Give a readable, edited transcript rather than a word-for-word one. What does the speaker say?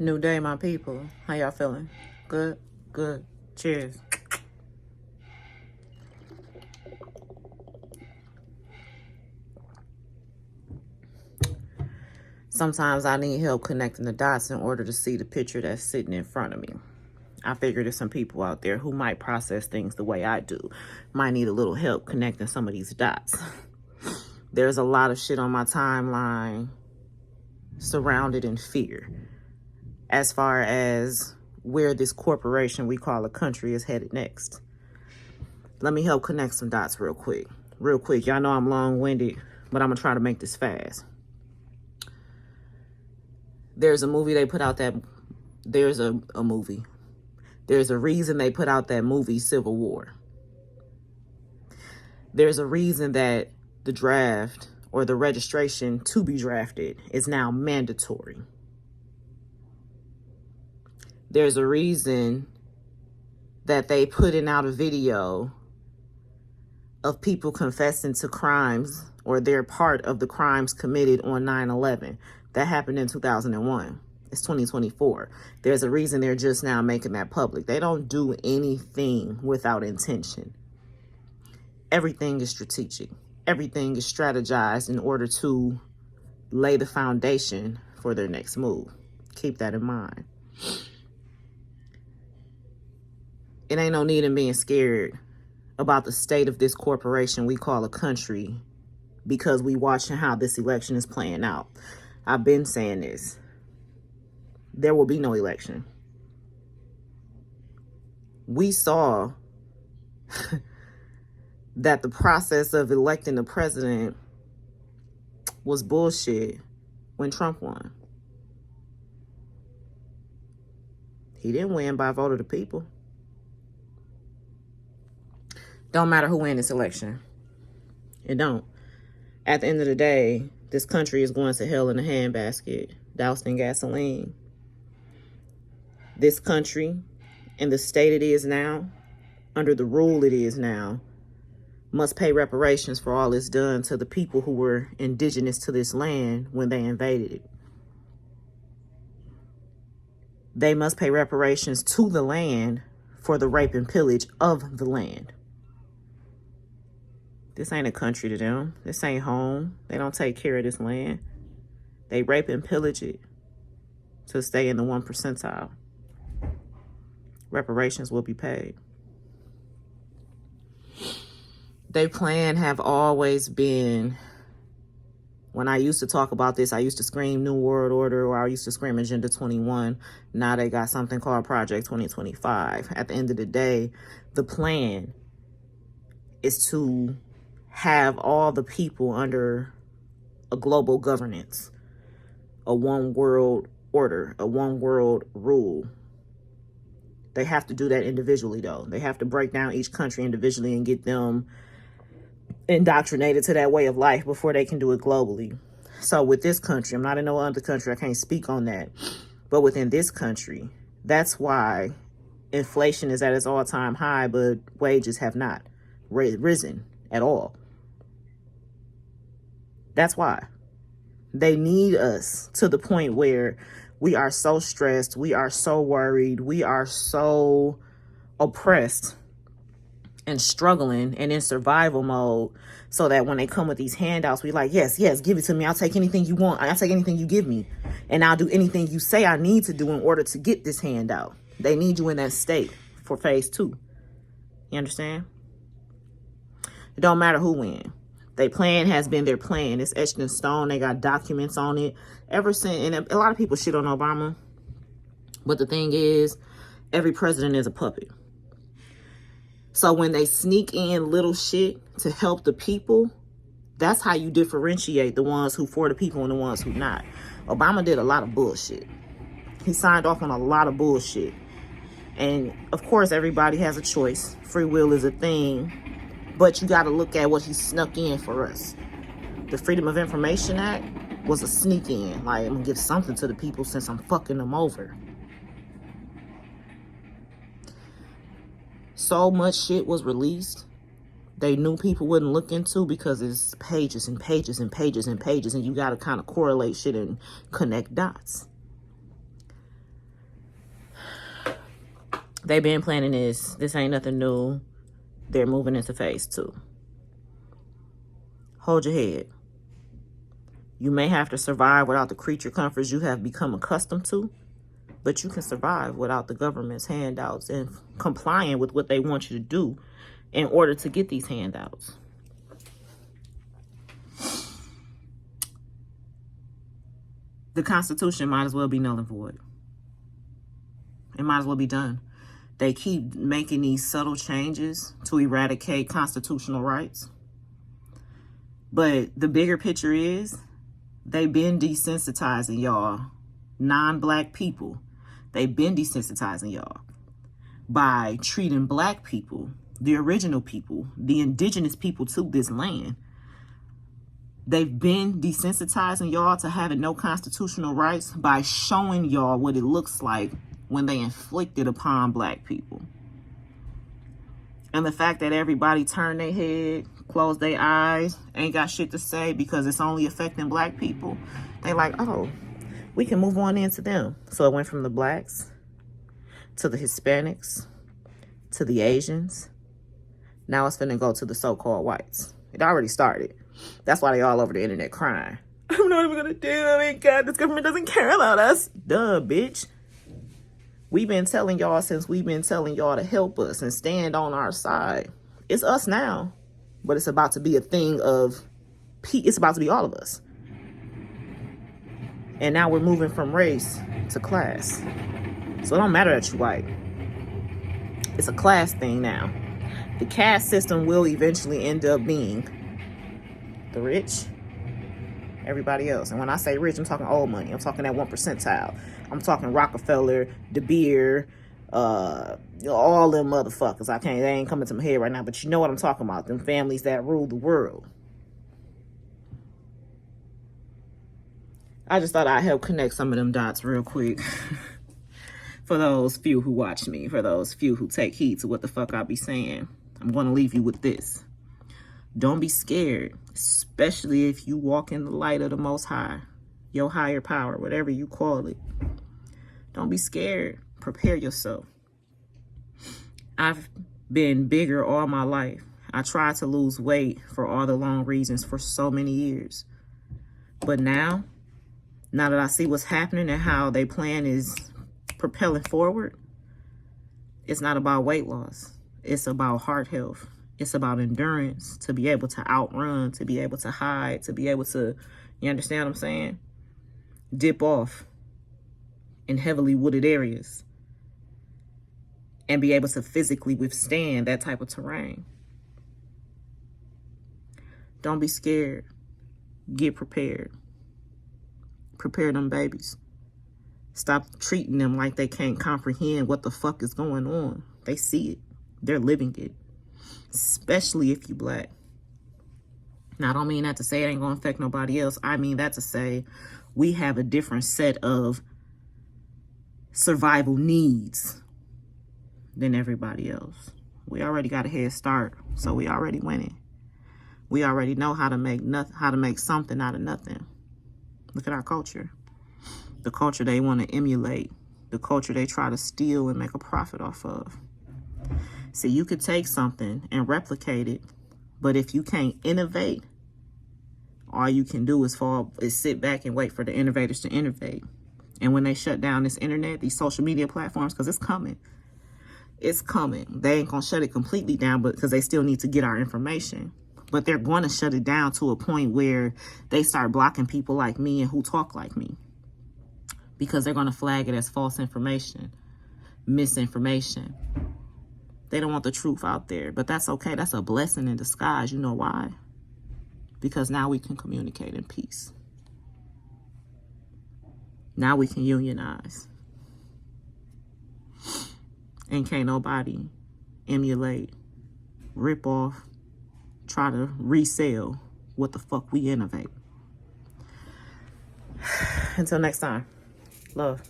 New day, my people. How y'all feeling? Good? Good. Cheers. Sometimes I need help connecting the dots in order to see the picture that's sitting in front of me. I figure there's some people out there who might process things the way I do, might need a little help connecting some of these dots. There's a lot of shit on my timeline surrounded in fear as far as where this corporation we call a country is headed next. Let me help connect some dots real quick. Y'all know I'm long-winded, but I'm gonna try to make this fast. There's a movie they put out that, there's a movie. There's a reason they put out that movie, Civil War. There's a reason that the draft or the registration to be drafted is now mandatory. There's a reason that they putting out a video of people confessing to crimes or they're part of the crimes committed on 9/11. That happened in 2001. It's 2024. There's a reason they're just now making that public. They don't do anything without intention. Everything is strategic. Everything is strategized in order to lay the foundation for their next move. Keep that in mind. It ain't no need in being scared about the state of this corporation we call a country because we watching how this election is playing out. I've been saying this. There will be no election. We saw that the process of electing the president was bullshit when Trump won. He didn't win by a vote of the people. Don't matter who wins this election. It don't. At the end of the day, this country is going to hell in a handbasket, doused in gasoline. This country, in the state it is now, under the rule it is now, must pay reparations for all it's done to the people who were indigenous to this land when they invaded it. They must pay reparations to the land for the rape and pillage of the land. This ain't a country to them. This ain't home. They don't take care of this land. They rape and pillage it to stay in the 1 percentile. Reparations will be paid. Their plan have always been, when I used to talk about this, I used to scream New World Order or I used to scream Agenda 21. Now they got something called Project 2025. At the end of the day, the plan is to have all the people under a global governance, a one world order, a one world rule. They have to do that individually, though. They have to break down each country individually and get them indoctrinated to that way of life before they can do it globally. So with this country, I'm not in no other country, I can't speak on that. But within this country, that's why inflation is at its all-time high, but wages have not risen at all. That's why. They need us to the point where we are so stressed, we are so worried, we are so oppressed and struggling and in survival mode, so that when they come with these handouts, we like, yes, give it to me. I'll take anything you want. I'll take anything you give me. And I'll do anything you say I need to do in order to get this handout. They need you in that state for phase 2. You understand? It don't matter who wins. Their plan has been their plan. It's etched in stone. They got documents on it ever since. And a lot of people shit on Obama. But the thing is, every president is a puppet. So when they sneak in little shit to help the people, that's how you differentiate the ones who for the people and the ones who not. Obama did a lot of bullshit. He signed off on a lot of bullshit. And of course, everybody has a choice. Free will is a thing. But you got to look at what he snuck in for us. The Freedom of Information Act was a sneak in. Like, I'm going to give something to the people since I'm fucking them over. So much shit was released they knew people wouldn't look into because it's pages and pages and pages and pages, and you got to kind of correlate shit and connect dots. They've been planning this. This ain't nothing new. They're moving into phase 2. Hold your head. You may have to survive without the creature comforts you have become accustomed to, but you can survive without the government's handouts and complying with what they want you to do in order to get these handouts. The Constitution might as well be null and void. It might as well be done. They keep making these subtle changes to eradicate constitutional rights. But the bigger picture is they've been desensitizing y'all, non-black people. They've been desensitizing y'all by treating black people, the original people, the indigenous people to this land. They've been desensitizing y'all to having no constitutional rights by showing y'all what it looks like when they inflict it upon black people. And the fact that everybody turned their head, closed their eyes, ain't got shit to say because it's only affecting black people, they like, oh, we can move on into them. So it went from the blacks to the Hispanics to the Asians. Now it's finna go to the so-called whites. It already started. That's why they all over the internet crying. I'm not even gonna do it. Oh my God, this government doesn't care about us. Duh, bitch. We've been telling y'all since we've been telling y'all to help us and stand on our side. It's us now, but it's about to be a thing of, it's about to be all of us. And now we're moving from race to class. So it don't matter that you're white. It's a class thing now. The caste system will eventually end up being the rich, everybody else. And when I say rich, I'm talking old money. I'm talking that 1 percentile. I'm talking Rockefeller, De Beer, all them motherfuckers. They ain't coming to my head right now, but you know what I'm talking about. Them families that rule the world. I just thought I'd help connect some of them dots real quick. For those few who watch me, for those few who take heed to what the fuck I be saying, I'm going to leave you with this. Don't be scared, especially if you walk in the light of the Most High, your higher power, whatever you call it. Don't be scared. Prepare yourself. I've been bigger all my life. I tried to lose weight for all the long reasons for so many years. But now that I see what's happening and how they plan is propelling forward, it's not about weight loss. It's about heart health. It's about endurance, to be able to outrun, to be able to hide, to be able to, you understand what I'm saying? Dip off in heavily wooded areas and be able to physically withstand that type of terrain. Don't be scared. Get prepared. Prepare them babies. Stop treating them like they can't comprehend what the fuck is going on. They see it. They're living it. Especially if you black. Now, I don't mean that to say it ain't gonna affect nobody else. I mean that to say we have a different set of survival needs than everybody else. We already got a head start, so we already winning. We already know how to make something out of nothing. Look at our culture. The culture they want to emulate. The culture they try to steal and make a profit off of. See, you could take something and replicate it, but if you can't innovate, all you can do is sit back and wait for the innovators to innovate. And when they shut down this internet, these social media platforms, because it's coming. It's coming. They ain't going to shut it completely down, but because they still need to get our information. But they're going to shut it down to a point where they start blocking people like me and who talk like me. Because they're going to flag it as false information, misinformation. They don't want the truth out there, but that's okay. That's a blessing in disguise. You know why? Because now we can communicate in peace. Now we can unionize. And can't nobody emulate, rip off, try to resell what the fuck we innovate. Until next time, love.